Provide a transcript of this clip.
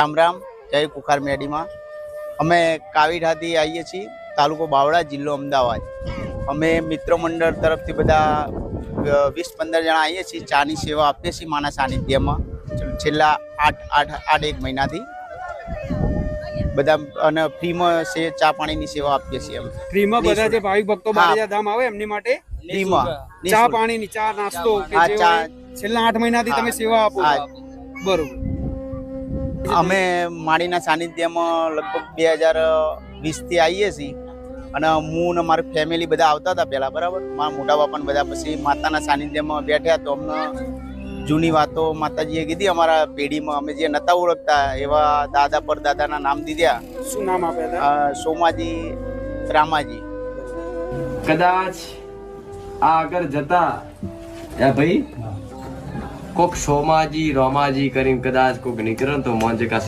રામ રામ, જય કુખાર મેડીમાં. અમે કાવીઢાથી આવીએ છીએ, તાલુકો બાવળા, જિલ્લો અમદાવાદ. અમે મિત્ર મંડળ તરફથી બધા 20-15 જણા આવીએ છીએ. ચાની સેવા આપીએ છીએ માના સાનિધ્યમાં છેલ્લા 8 મહિનાથી બધા, અને ફ્રીમાં ચા પાણીની સેવા આપીએ છીએ. અમે ફ્રીમાં બધા જે ભાવિક ભક્તો બારેજા ધામ આવે એમની માટે ફ્રીમાં ચા પાણીની, ચા નાસ્તો કે જે છેલ્લા 8 મહિનાથી તમે સેવા આપો. બરોબર. અમે માળીના સાનિધ્યમાં લગભગ 2020 થી આવીએ છીએ, અને હું ને મારી ફેમિલી બધા આવતા હતા પહેલા, બરાબર. મારા મોટા બાપાને બધા, પછી માતાના સાનિધ્યમાં બેઠ્યા તો અમને જૂની વાતો માતાજીએ કીધી. અમારા પેઢીમાં અમે જે નતા ઓળખતા એવા દાદા પરદાદાના નામ દીધા. શું નામ આપ્યા હતા? સોમાજી, રામાજી. કદાચ આ આગળ જતા ભાઈ કોક સોમાજી રોમાજી કરીને કદાચ કોક નીકળે તો મોંજે કા